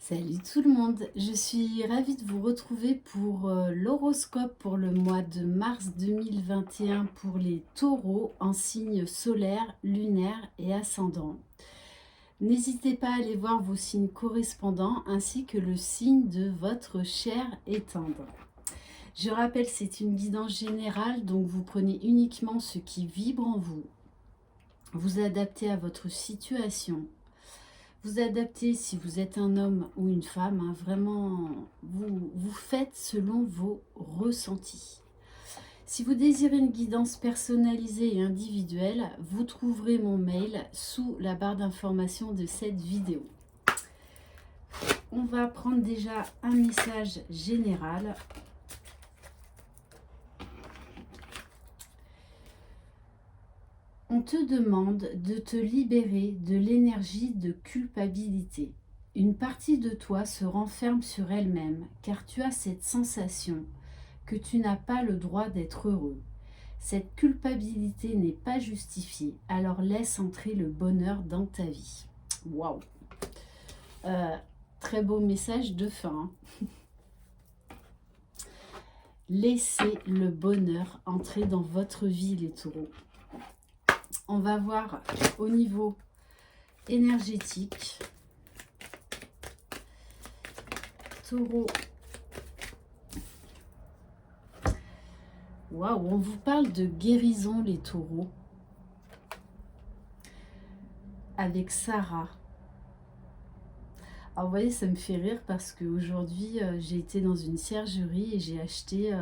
Salut tout le monde, je suis ravie de vous retrouver pour l'horoscope pour le mois de mars 2021 pour les taureaux en signe solaire, lunaire et ascendant. N'hésitez pas à aller voir vos signes correspondants ainsi que le signe de votre chair éteindre. Je rappelle, c'est une guidance générale, donc vous prenez uniquement ce qui vibre en vous. Vous adaptez à votre situation. Vous adaptez si vous êtes un homme ou une femme, hein, vraiment, vous faites selon vos ressentis. Si vous désirez une guidance personnalisée et individuelle, vous trouverez mon mail sous la barre d'information de cette vidéo. On va prendre déjà un message général. On te demande de te libérer de l'énergie de culpabilité. Une partie de toi se renferme sur elle-même car tu as cette sensation que tu n'as pas le droit d'être heureux. Cette culpabilité n'est pas justifiée, alors laisse entrer le bonheur dans ta vie. Waouh! Très beau message de fin. Laissez le bonheur entrer dans votre vie, les taureaux. On va voir au niveau énergétique. Taureau. Waouh, on vous parle de guérison, les taureaux. Avec Sarah. Alors, vous voyez, ça me fait rire parce qu'aujourd'hui, j'ai été dans une ciergerie et j'ai acheté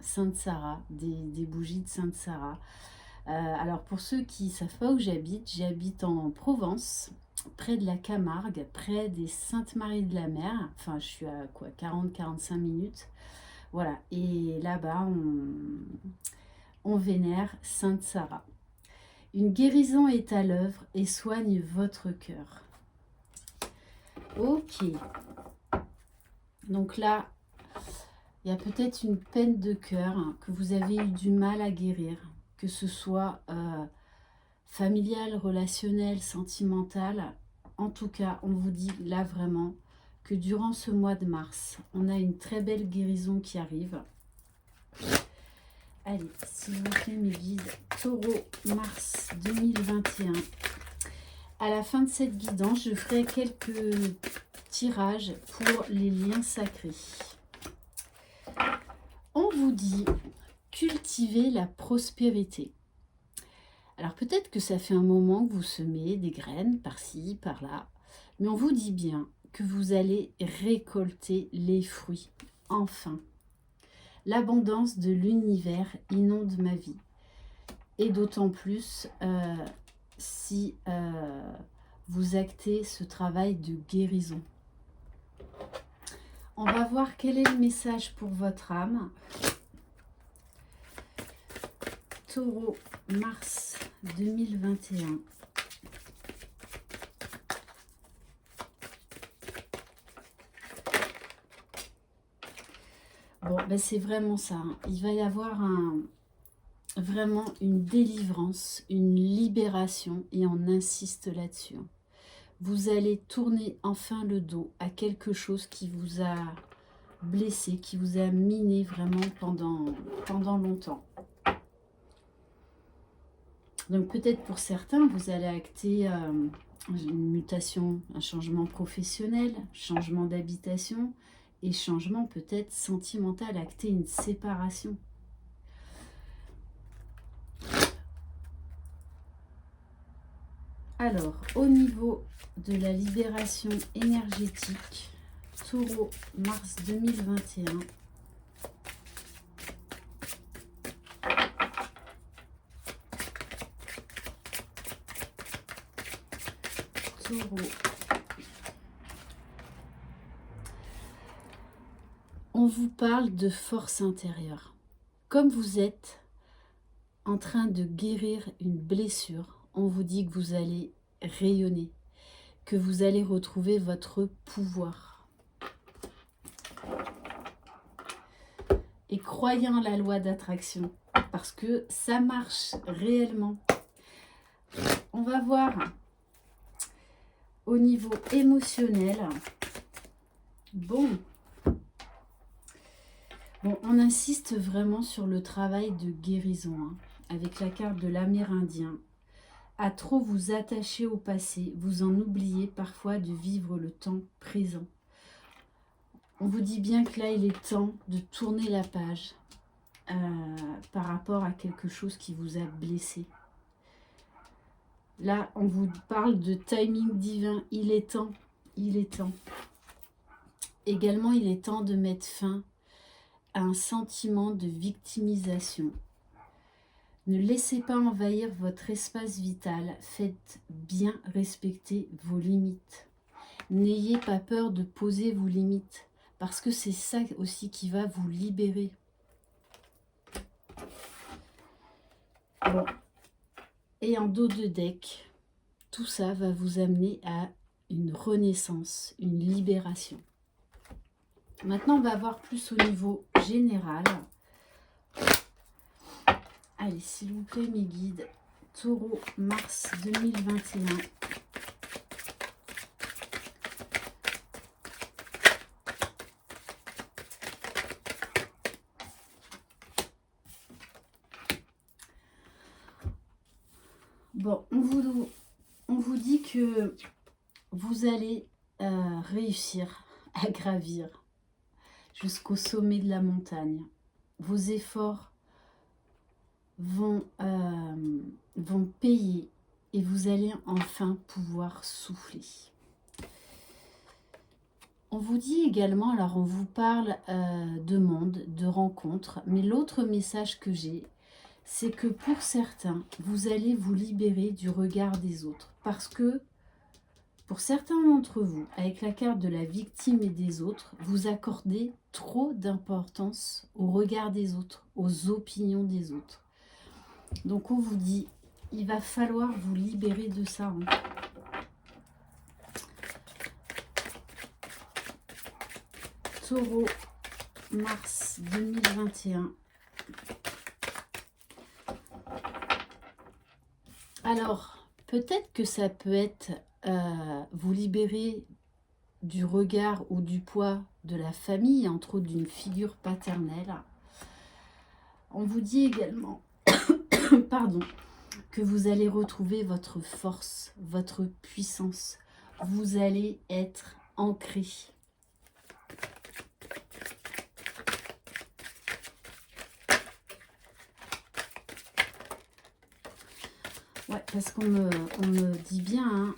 Sainte Sarah, des bougies de Sainte Sarah. Alors pour ceux qui ne savent pas où j'habite en Provence, près de la Camargue, près des Saintes-Maries de la Mer. Enfin, je suis à quoi, 40-45 minutes. Voilà, et là-bas, on vénère Sainte Sarah. Une guérison est à l'œuvre et soigne votre cœur. Ok. Donc là, il y a peut-être une peine de cœur que vous avez eu du mal à guérir. Que ce soit familial, relationnel, sentimental. En tout cas, on vous dit là vraiment que durant ce mois de mars, on a une très belle guérison qui arrive. Allez, s'il vous plaît, mes guides, Taureau, mars 2021. À la fin de cette guidance, je ferai quelques tirages pour les liens sacrés. On vous dit cultiver la prospérité. Alors peut-être que ça fait un moment que vous semez des graines par-ci, par-là, mais on vous dit bien que vous allez récolter les fruits, enfin. L'abondance de l'univers inonde ma vie. Et d'autant plus si vous actez ce travail de guérison. On va voir quel est le message pour votre âme. Taureau, mars 2021. Bon, ben c'est vraiment ça. Hein. Il va y avoir vraiment une délivrance, une libération, et on insiste là-dessus. Hein. Vous allez tourner enfin le dos à quelque chose qui vous a blessé, qui vous a miné vraiment pendant longtemps. Donc peut-être pour certains, vous allez acter une mutation, un changement professionnel, changement d'habitation et changement peut-être sentimental, acter une séparation. Alors, au niveau de la libération énergétique, Taureau, mars 2021. Taureau. On vous parle de force intérieure. Comme vous êtes en train de guérir une blessure, on vous dit que vous allez rayonner, que vous allez retrouver votre pouvoir. Et croyez en la loi d'attraction, parce que ça marche réellement. On va voir au niveau émotionnel. Bon. Bon, on insiste vraiment sur le travail de guérison, hein, avec la carte de l'Amérindien. À trop vous attacher au passé, vous en oubliez parfois de vivre le temps présent. On vous dit bien que là, il est temps de tourner la page par rapport à quelque chose qui vous a blessé. Là, on vous parle de timing divin. Il est temps, il est temps. Également, il est temps de mettre fin à un sentiment de victimisation. Ne laissez pas envahir votre espace vital. Faites bien respecter vos limites. N'ayez pas peur de poser vos limites, parce que c'est ça aussi qui va vous libérer. Bon. Et en dos de deck, tout ça va vous amener à une renaissance, une libération. Maintenant, on va voir plus au niveau général. Allez, s'il vous plaît, mes guides. Taureau, mars 2021. Bon, on vous dit que vous allez réussir à gravir jusqu'au sommet de la montagne. Vos efforts vont payer et vous allez enfin pouvoir souffler. On vous dit également, alors on vous parle de monde, de rencontres, mais l'autre message que j'ai, c'est que pour certains, vous allez vous libérer du regard des autres. Parce que pour certains d'entre vous, avec la carte de la victime et des autres, vous accordez trop d'importance au regard des autres, aux opinions des autres. Donc on vous dit, il va falloir vous libérer de ça. Hein. Taureau, mars 2021. Alors, peut-être que ça peut être vous libérer du regard ou du poids de la famille, entre autres d'une figure paternelle. On vous dit également pardon, que vous allez retrouver votre force, votre puissance. Vous allez être ancré. Ouais, parce qu'on me dit bien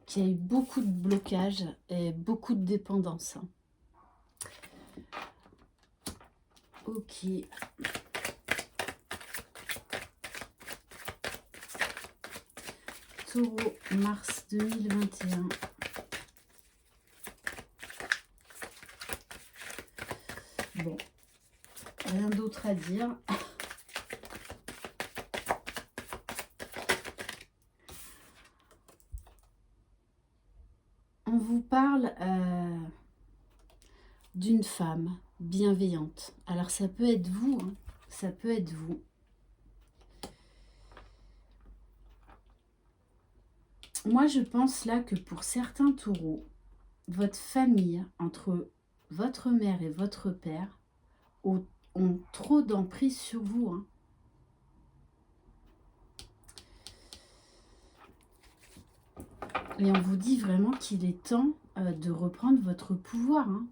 qu'il y a eu beaucoup de blocages et beaucoup de dépendance. Hein. Ok. Taureau, mars 2021. Bon, rien d'autre à dire. On vous parle d'une femme bienveillante. Alors ça peut être vous, hein, ça peut être vous. Moi je pense là que pour certains taureaux, votre famille, entre votre mère et votre père, ont trop d'emprise sur vous. Hein. Et on vous dit vraiment qu'il est temps de reprendre votre pouvoir. Hein.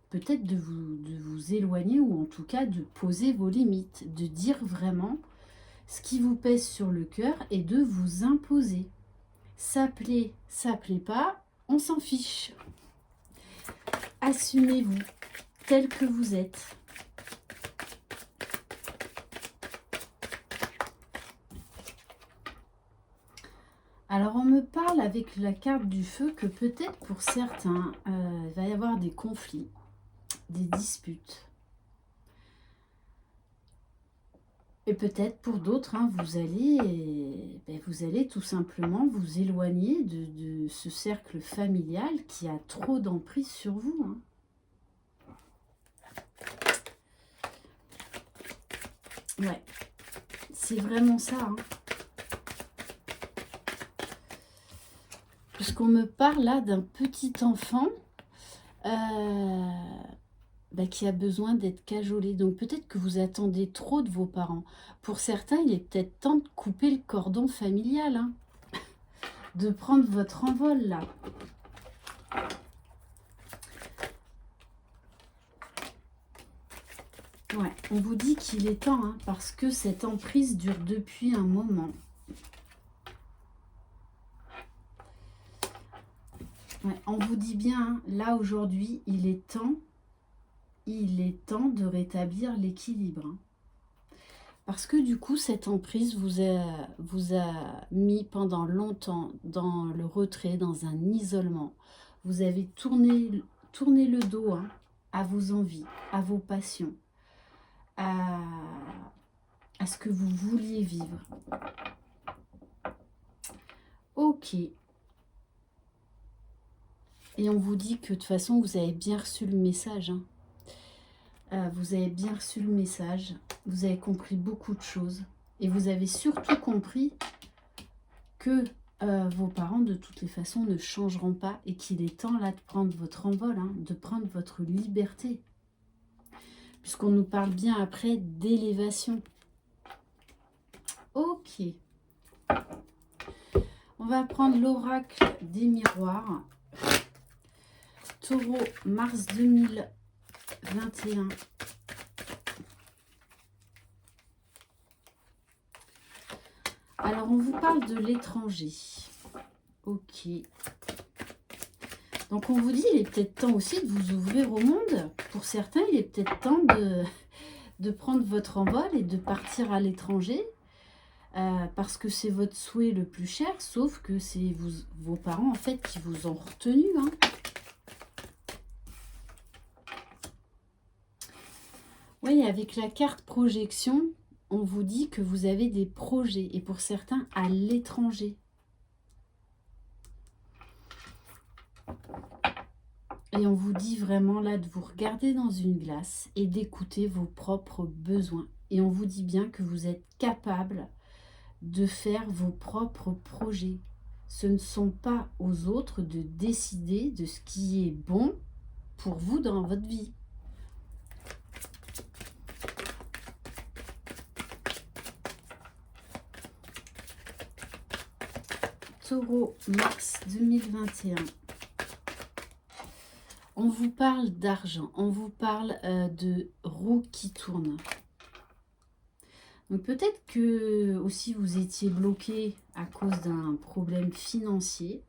Peut-être de vous éloigner ou en tout cas de poser vos limites, de dire vraiment ce qui vous pèse sur le cœur et de vous imposer. Ça plaît pas, on s'en fiche. Assumez-vous tel que vous êtes. Alors on me parle avec la carte du feu que peut-être pour certains, il va y avoir des conflits, des disputes. Et peut-être pour d'autres, hein, vous allez tout simplement vous éloigner de ce cercle familial qui a trop d'emprise sur vous. Hein. Ouais, c'est vraiment ça. Hein. Puisqu'on me parle là d'un petit enfant qui a besoin d'être cajolé. Donc peut-être que vous attendez trop de vos parents. Pour certains, il est peut-être temps de couper le cordon familial, hein, de prendre votre envol là. Ouais, on vous dit qu'il est temps, hein, parce que cette emprise dure depuis un moment. Ouais, on vous dit bien, hein, là aujourd'hui, il est temps de rétablir l'équilibre. Hein. Parce que du coup, cette emprise vous a mis pendant longtemps dans le retrait, dans un isolement. Vous avez tourné le dos, hein, à vos envies, à vos passions, à ce que vous vouliez vivre. Ok. Et on vous dit que de toute façon, vous avez bien reçu le message. Hein. Vous avez bien reçu le message. Vous avez compris beaucoup de choses. Et vous avez surtout compris que vos parents, de toutes les façons, ne changeront pas. Et qu'il est temps, là, de prendre votre envol, hein, de prendre votre liberté. Puisqu'on nous parle bien après d'élévation. Ok. On va prendre l'oracle des miroirs. Taureau, mars 2021. Alors, on vous parle de l'étranger. Ok. Donc, on vous dit, il est peut-être temps aussi de vous ouvrir au monde. Pour certains, il est peut-être temps de prendre votre envol et de partir à l'étranger. Parce que c'est votre souhait le plus cher, sauf que c'est vos parents, en fait, qui vous ont retenu. Hein. Oui, avec la carte projection, on vous dit que vous avez des projets, et pour certains, à l'étranger. Et on vous dit vraiment là de vous regarder dans une glace et d'écouter vos propres besoins. Et on vous dit bien que vous êtes capable de faire vos propres projets. Ce ne sont pas aux autres de décider de ce qui est bon pour vous dans votre vie. Taureau, mars 2021. On vous parle d'argent, on vous parle de roues qui tournent. Donc peut-être que aussi vous étiez bloqué à cause d'un problème financier.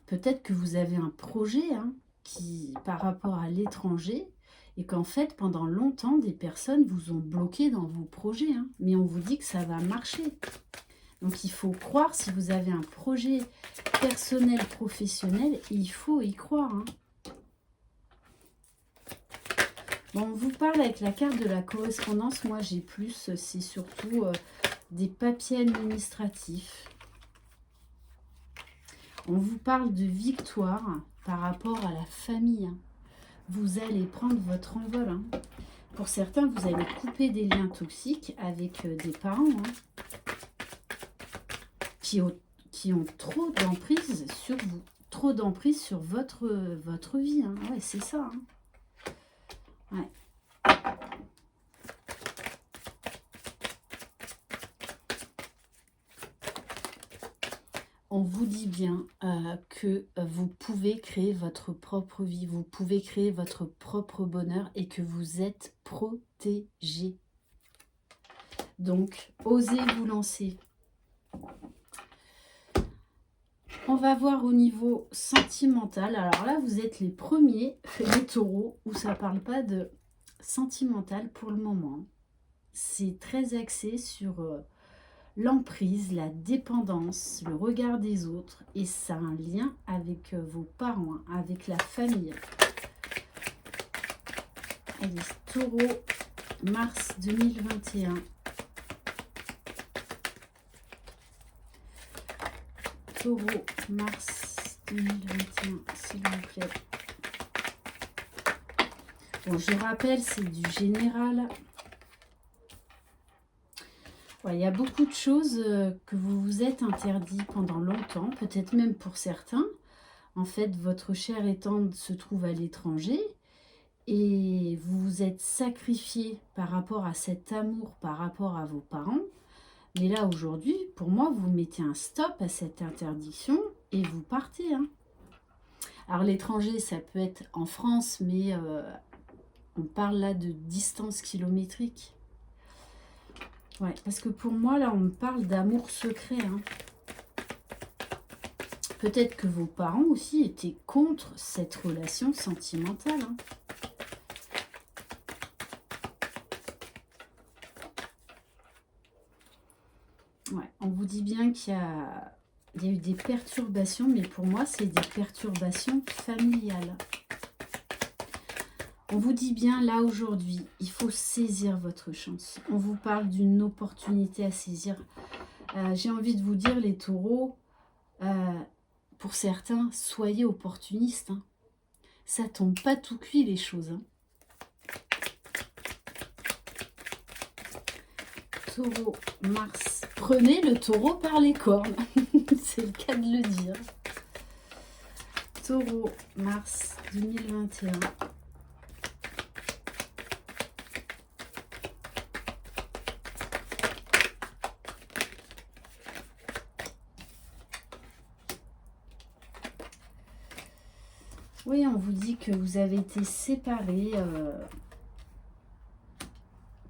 Peut-être que vous avez un projet, hein, par rapport à l'étranger, et qu'en fait, pendant longtemps, des personnes vous ont bloqué dans vos projets. Hein, mais on vous dit que ça va marcher. Donc il faut croire, si vous avez un projet personnel, professionnel, il faut y croire. Hein. Bon, on vous parle avec la carte de la correspondance. Moi, j'ai plus, c'est surtout des papiers administratifs. On vous parle de victoire par rapport à la famille. Hein. Vous allez prendre votre envol. Hein. Pour certains, vous allez couper des liens toxiques avec des parents qui ont trop d'emprise sur vous. Trop d'emprise sur votre vie. Hein. Ouais, c'est ça. Hein. Ouais. On vous dit bien que vous pouvez créer votre propre vie, vous pouvez créer votre propre bonheur et que vous êtes protégé. Donc, osez vous lancer. On va voir au niveau sentimental. Alors là, vous êtes les premiers, les taureaux, où ça ne parle pas de sentimental pour le moment. C'est très axé sur l'emprise, la dépendance, le regard des autres. Et ça a un lien avec vos parents, hein, avec la famille. Allez, taureau, mars 2021. Taureau, mars 2021, s'il vous plaît. Bon, je rappelle, c'est du général. Ouais, il y a beaucoup de choses que vous vous êtes interdit pendant longtemps, peut-être même pour certains. En fait, votre chair étendre se trouve à l'étranger et vous vous êtes sacrifié par rapport à cet amour, par rapport à vos parents. Mais là, aujourd'hui, pour moi, vous mettez un stop à cette interdiction et vous partez, hein. Alors, l'étranger, ça peut être en France, mais on parle là de distance kilométrique. Ouais, parce que pour moi, là, on me parle d'amour secret, hein. Peut-être que vos parents aussi étaient contre cette relation sentimentale, hein. Ouais, on vous dit bien il y a eu des perturbations, mais pour moi, c'est des perturbations familiales. On vous dit bien, là, aujourd'hui, il faut saisir votre chance. On vous parle d'une opportunité à saisir. J'ai envie de vous dire, les taureaux, pour certains, soyez opportunistes, hein. Ça tombe pas tout cuit, les choses, hein. Taureau, Mars. Prenez le taureau par les cornes. C'est le cas de le dire. Taureau, Mars 2021. Oui, on vous dit que vous avez été séparés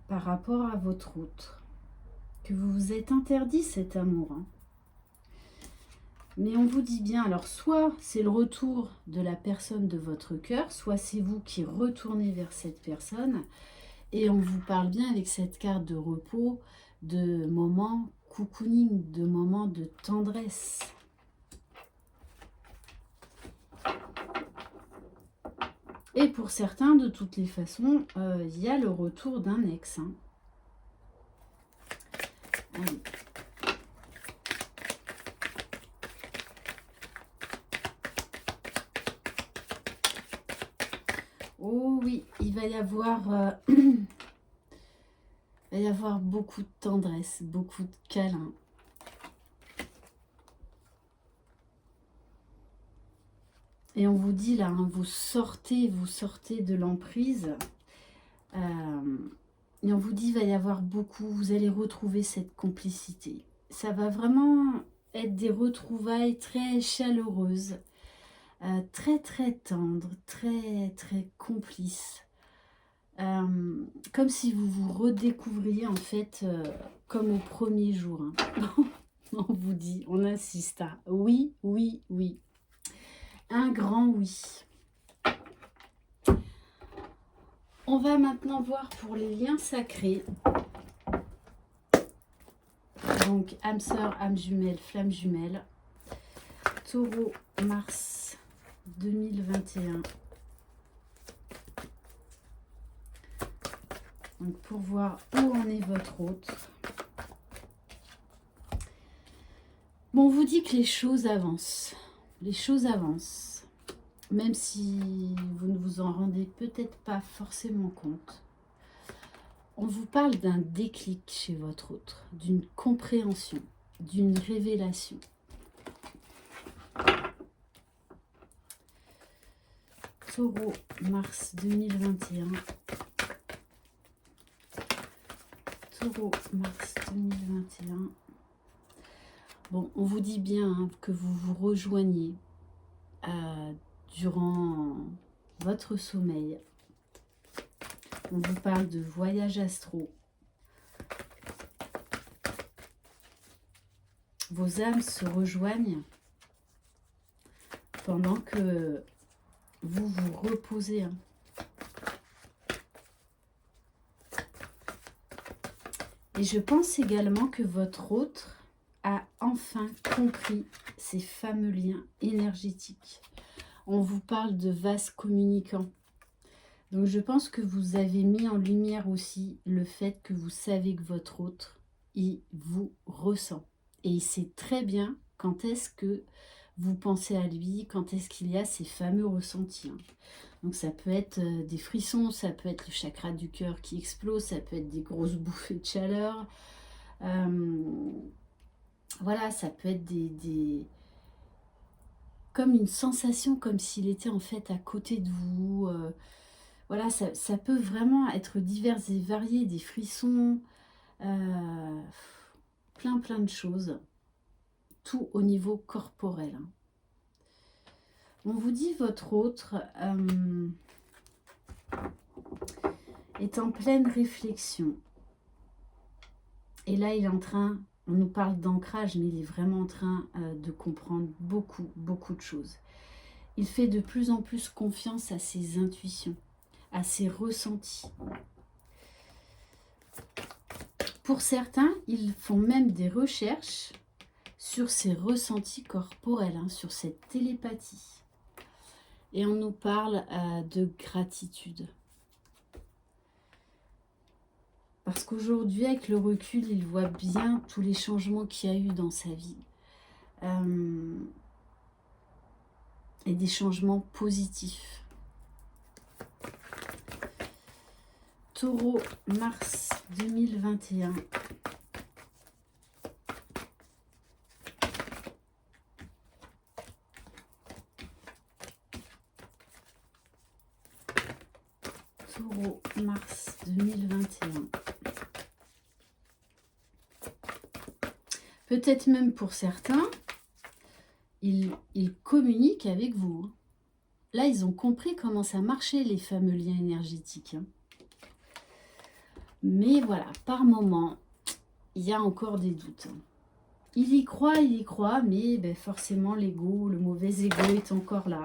par rapport à votre autre. Que vous vous êtes interdit cet amour, hein. Mais on vous dit bien, alors soit c'est le retour de la personne de votre cœur, soit c'est vous qui retournez vers cette personne. Et on vous parle bien avec cette carte de repos, de moments cocooning, de moments de tendresse. Et pour certains, de toutes les façons, il y a le retour d'un ex, hein. Allez. Oh oui, il va y avoir, beaucoup de tendresse, beaucoup de câlins. Et on vous dit là, hein, vous sortez de l'emprise. Et on vous dit, il va y avoir beaucoup, vous allez retrouver cette complicité. Ça va vraiment être des retrouvailles très chaleureuses, très très tendres, très très complices. Comme si vous vous redécouvriez en fait comme au premier jour, hein. On vous dit, on insiste à oui, oui, oui. Un grand oui. On va maintenant voir pour les liens sacrés. Donc, âme sœur, âme jumelle, flamme jumelle. Taureau, Mars 2021. Donc, pour voir où en est votre autre. Bon, on vous dit que les choses avancent. Les choses avancent. Même si vous ne vous en rendez peut-être pas forcément compte. On vous parle d'un déclic chez votre autre, d'une compréhension, d'une révélation. Taureau, Mars 2021. Taureau, Mars 2021. Bon, on vous dit bien hein, que vous vous rejoignez durant votre sommeil. On vous parle de voyage astro. Vos âmes se rejoignent pendant que vous vous reposez, hein. Et je pense également que votre autre a enfin compris ces fameux liens énergétiques. On vous parle de vases communicants. Donc je pense que vous avez mis en lumière aussi le fait que vous savez que votre autre, il vous ressent. Et il sait très bien quand est-ce que vous pensez à lui, quand est-ce qu'il y a ces fameux ressentis, hein. Donc ça peut être des frissons, ça peut être le chakra du cœur qui explose, ça peut être des grosses bouffées de chaleur, Voilà, ça peut être comme une sensation, comme s'il était en fait à côté de vous. Voilà, ça peut vraiment être divers et varié, des frissons, euh, plein de choses, tout au niveau corporel, hein. On vous dit votre autre est en pleine réflexion. Et là, il est en train, on nous parle d'ancrage, mais il est vraiment en train de comprendre beaucoup de choses. Il fait de plus en plus confiance à ses intuitions, à ses ressentis. Pour certains, ils font même des recherches sur ces ressentis corporels, hein, sur cette télépathie. Et on nous parle de gratitude. Parce qu'aujourd'hui, avec le recul, il voit bien tous les changements qu'il y a eu dans sa vie. Et des changements positifs. Taureau, mars 2021. Taureau, mars 2021. Peut-être même pour certains, ils communiquent avec vous. Là, ils ont compris comment ça marchait, les fameux liens énergétiques. Mais voilà, par moment, il y a encore des doutes. Il y croit, mais ben, forcément, l'ego, le mauvais ego est encore là.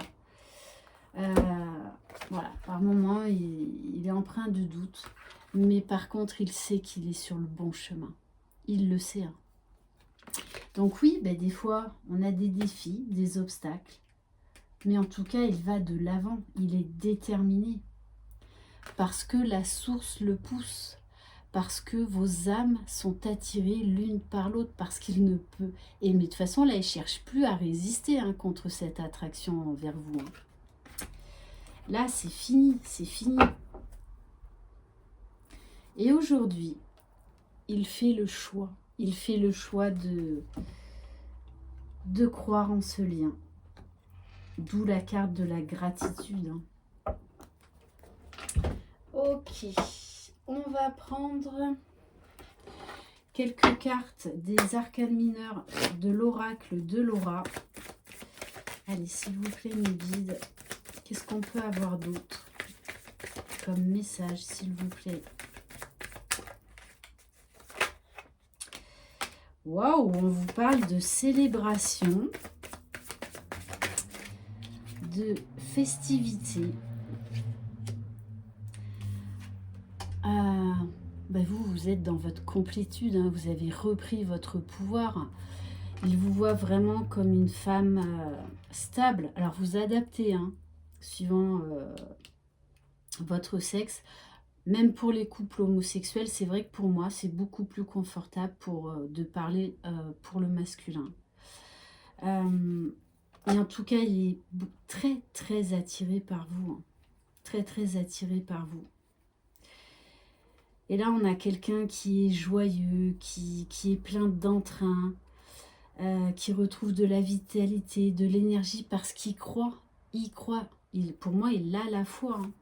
Voilà, par moment, il est empreint de doute. Mais par contre, il sait qu'il est sur le bon chemin. Il le sait, hein. Donc oui, ben des fois, on a des défis, des obstacles. Mais en tout cas, il va de l'avant. Il est déterminé. Parce que la source le pousse. Parce que vos âmes sont attirées l'une par l'autre. Parce qu'il ne peut. Et mais de toute façon, là, il ne cherche plus à résister, hein, contre cette attraction envers vous, hein. Là, c'est fini. C'est fini. Et aujourd'hui, il fait le choix. Il fait le choix de croire en ce lien. D'où la carte de la gratitude, hein. Ok, on va prendre quelques cartes des arcanes mineurs de l'oracle de Laura. Allez, s'il vous plaît, mes guides, qu'est-ce qu'on peut avoir d'autre comme message, s'il vous plaît? Waouh, on vous parle de célébration, de festivité. Ben vous êtes dans votre complétude, hein, vous avez repris votre pouvoir. Il vous voit vraiment comme une femme stable. Alors vous adaptez, hein, suivant votre sexe. Même pour les couples homosexuels, c'est vrai que pour moi, c'est beaucoup plus confortable de parler pour le masculin. Et en tout cas, il est très attiré par vous, hein. Très attiré par vous. Et là, on a quelqu'un qui est joyeux, qui est plein d'entrain, qui retrouve de la vitalité, de l'énergie parce qu'il croit. Il croit. Pour moi, il a la foi, hein.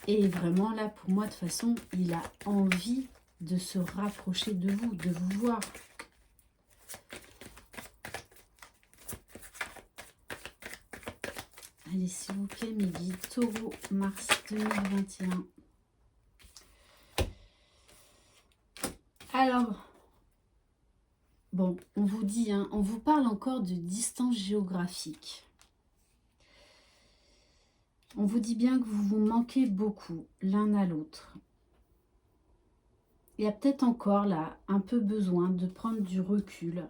Et vraiment, là, pour moi, de toute façon, il a envie de se rapprocher de vous voir. Allez, s'il vous plaît, mes guides, Taureau, mars 2021. Alors, bon, on vous dit, hein, on vous parle encore de distance géographique. On vous dit bien que vous vous manquez beaucoup l'un à l'autre. Il y a peut-être encore là un peu besoin de prendre du recul,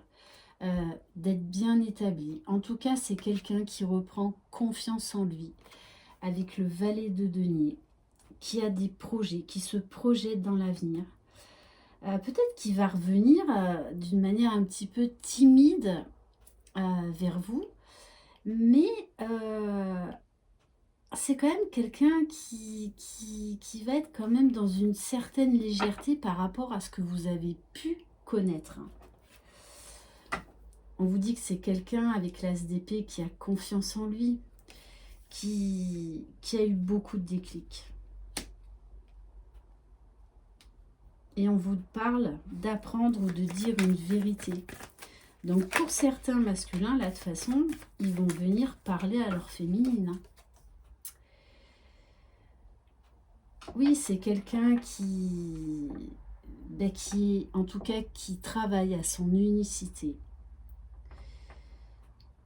d'être bien établi. En tout cas, c'est quelqu'un qui reprend confiance en lui avec le valet de denier, qui a des projets, qui se projette dans l'avenir. Peut-être qu'il va revenir d'une manière un petit peu timide vers vous, mais c'est quand même quelqu'un qui va être quand même dans une certaine légèreté par rapport à ce que vous avez pu connaître. On vous dit que c'est quelqu'un avec l'as d'épée qui a confiance en lui, qui a eu beaucoup de déclics. Et on vous parle d'apprendre ou de dire une vérité. Donc pour certains masculins, là de toute façon, ils vont venir parler à leur féminine. Oui, c'est quelqu'un qui, en tout cas, qui travaille à son unicité.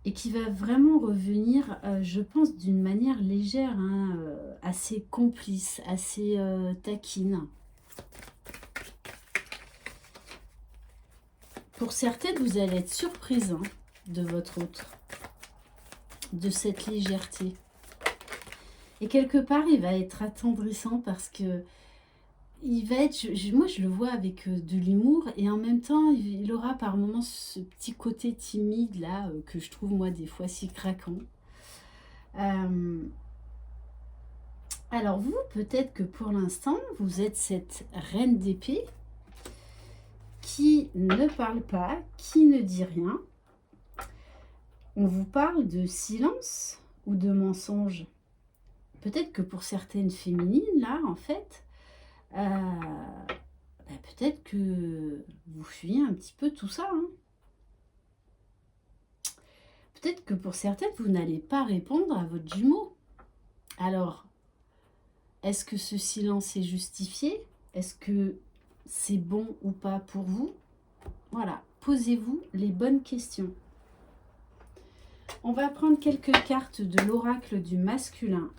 Et qui va vraiment revenir, je pense, d'une manière légère, hein, assez complice, assez taquine. Pour certaines, vous allez être surprise hein, de votre autre, de cette légèreté. Et quelque part, il va être attendrissant parce que il va être, moi je le vois avec de l'humour et en même temps, il aura par moments ce petit côté timide là que je trouve moi des fois si craquant. Alors vous, peut-être que pour l'instant, vous êtes cette reine d'épée qui ne parle pas, qui ne dit rien. On vous parle de silence ou de mensonge. Peut-être que pour certaines féminines, là, en fait, peut-être que vous fuyez un petit peu tout ça. Hein. Peut-être que pour certaines, vous n'allez pas répondre à votre jumeau. Alors, est-ce que ce silence est justifié? Est-ce que c'est bon ou pas pour vous? Voilà, posez-vous les bonnes questions. On va prendre quelques cartes de l'oracle du masculin.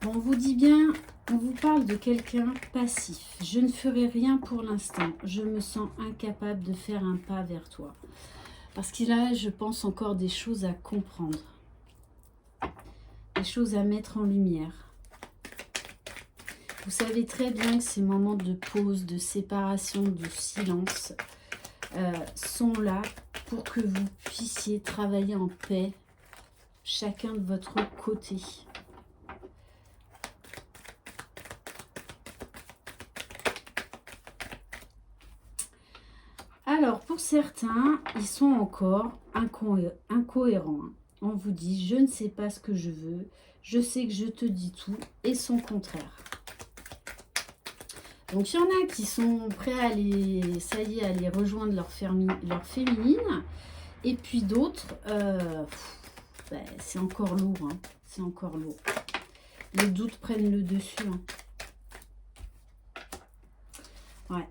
On vous dit bien, on vous parle de quelqu'un passif. Je ne ferai rien pour l'instant. Je me sens incapable de faire un pas vers toi. Parce qu'il a, je pense, encore des choses à comprendre. Des choses à mettre en lumière. Vous savez très bien que ces moments de pause, de séparation, de silence sont là pour que vous puissiez travailler en paix, chacun de votre côté. Alors, pour certains, ils sont encore incohérents. On vous dit, je ne sais pas ce que je veux, je sais que je te dis tout, et son contraire. Donc, il y en a qui sont prêts à aller, ça y est, à aller rejoindre leur féminine, et puis d'autres, c'est encore lourd, hein, c'est encore lourd. Les doutes prennent le dessus. Hein. Ouais.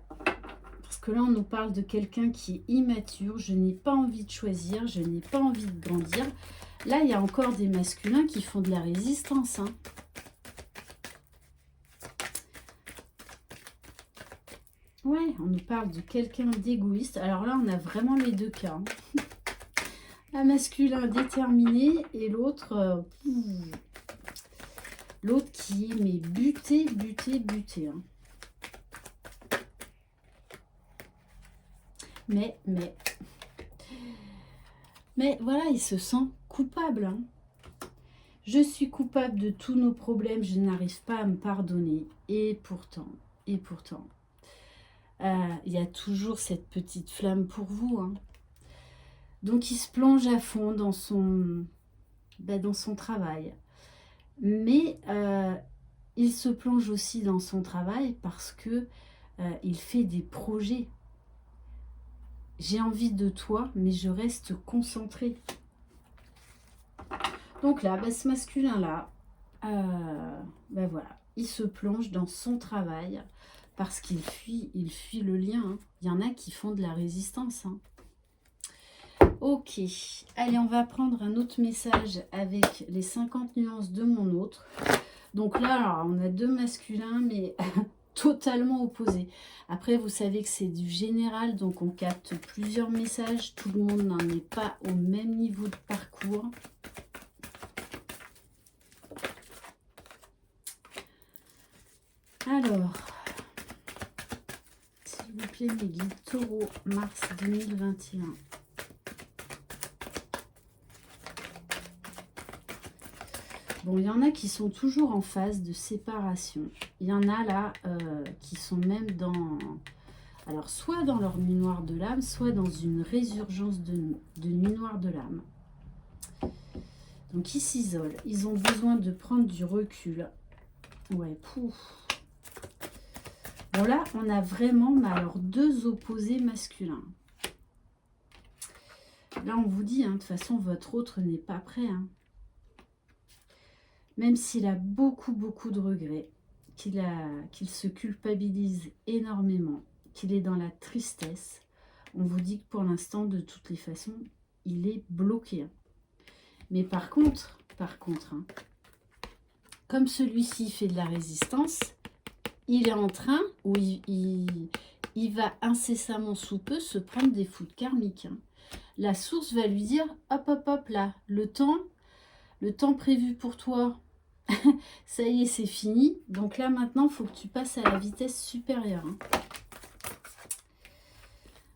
Parce que là, on nous parle de quelqu'un qui est immature. Je n'ai pas envie de choisir. Je n'ai pas envie de grandir. Là, il y a encore des masculins qui font de la résistance. Hein. Ouais, on nous parle de quelqu'un d'égoïste. Alors là, on a vraiment les deux cas. Hein. Un masculin déterminé et l'autre... l'autre qui est mais buté. Hein. Mais voilà, il se sent coupable. Hein. Je suis coupable de tous nos problèmes, je n'arrive pas à me pardonner. Et pourtant, il y a toujours cette petite flamme pour vous. Hein. Donc, il se plonge à fond dans son travail. Mais il se plonge aussi dans son travail parce que il fait des projets. J'ai envie de toi, mais je reste concentrée. Donc là, ce masculin-là, voilà, il se plonge dans son travail parce qu'il fuit le lien. Hein. Il y en a qui font de la résistance. Hein. Ok, allez, on va prendre un autre message avec les 50 nuances de mon autre. Donc là, alors, on a deux masculins, mais... totalement opposés. Après, vous savez que c'est du général, donc on capte plusieurs messages. Tout le monde n'en est pas au même niveau de parcours. Alors, s'il vous les mes guides. Taureau, mars 2021. Bon, il y en a qui sont toujours en phase de séparation. Il y en a là qui sont même dans... Alors, soit dans leur nuit noire de l'âme, soit dans une résurgence de nuit noire de l'âme. Donc, ils s'isolent. Ils ont besoin de prendre du recul. Ouais, pouf. Bon, là, on a vraiment, mais alors, deux opposés masculins. Là, on vous dit, hein, de toute façon, votre autre n'est pas prêt, hein. Même s'il a beaucoup de regrets, qu'il se culpabilise énormément, qu'il est dans la tristesse, on vous dit que pour l'instant, de toutes les façons, il est bloqué. Mais par contre, hein, comme celui-ci fait de la résistance, il est en train, ou il va incessamment sous peu se prendre des foudres karmiques, hein. La source va lui dire, hop, là, le temps prévu pour toi, ça y est, c'est fini. Donc là, maintenant, il faut que tu passes à la vitesse supérieure, hein.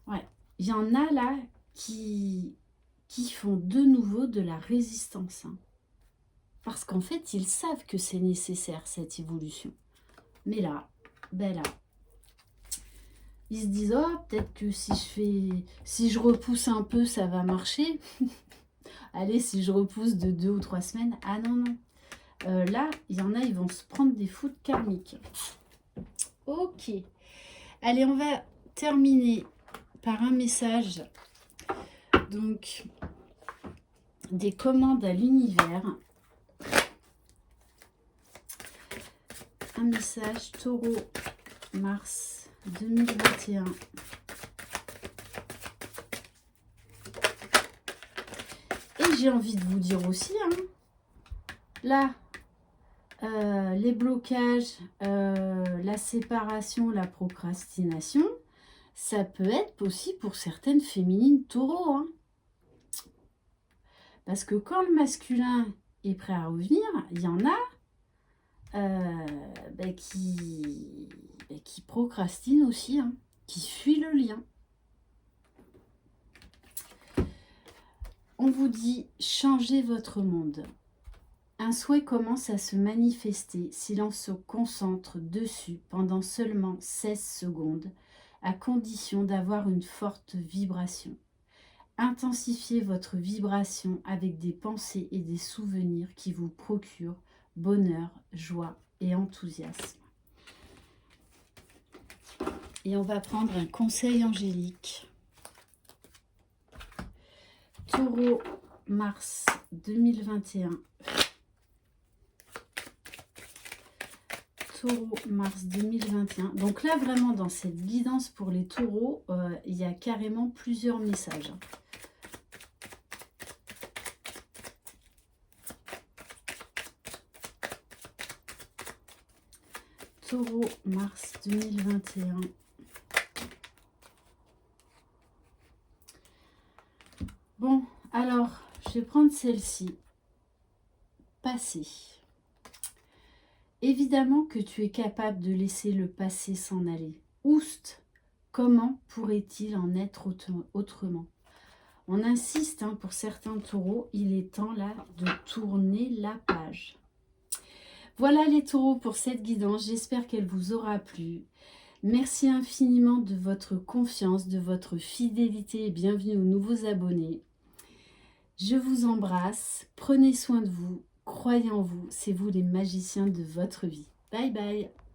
Ouais, il y en a là qui font de nouveau de la résistance, hein. Parce qu'en fait, ils savent que c'est nécessaire, cette évolution. Mais là, ils se disent, oh, peut-être que si je repousse un peu, ça va marcher. Allez, si je repousse de 2 ou 3 semaines, ah non. Là, il y en a, ils vont se prendre des foudres karmiques. Ok. Allez, on va terminer par un message. Donc, des commandes à l'univers. Un message Taureau, mars 2021. Et j'ai envie de vous dire aussi, hein, là, les blocages, la séparation, la procrastination, ça peut être aussi pour certaines féminines taureaux, hein. Parce que quand le masculin est prêt à revenir, il y en a qui procrastinent aussi, hein, qui fuient le lien. On vous dit, changez votre monde. Un souhait commence à se manifester si l'on se concentre dessus pendant seulement 16 secondes, à condition d'avoir une forte vibration. Intensifiez votre vibration avec des pensées et des souvenirs qui vous procurent bonheur, joie et enthousiasme. Et on va prendre un conseil angélique. Taureau, mars 2021. Taureau, mars 2021. Donc là, vraiment, dans cette guidance pour les taureaux, il y a carrément plusieurs messages. Taureau, mars 2021. Bon, alors, je vais prendre celle-ci. Passé. Évidemment que tu es capable de laisser le passé s'en aller. Oust, comment pourrait-il en être autrement? On insiste, hein, pour certains taureaux, il est temps là de tourner la page. Voilà les taureaux pour cette guidance, j'espère qu'elle vous aura plu. Merci infiniment de votre confiance, de votre fidélité et bienvenue aux nouveaux abonnés. Je vous embrasse, prenez soin de vous, croyez en vous, c'est vous les magiciens de votre vie. Bye bye.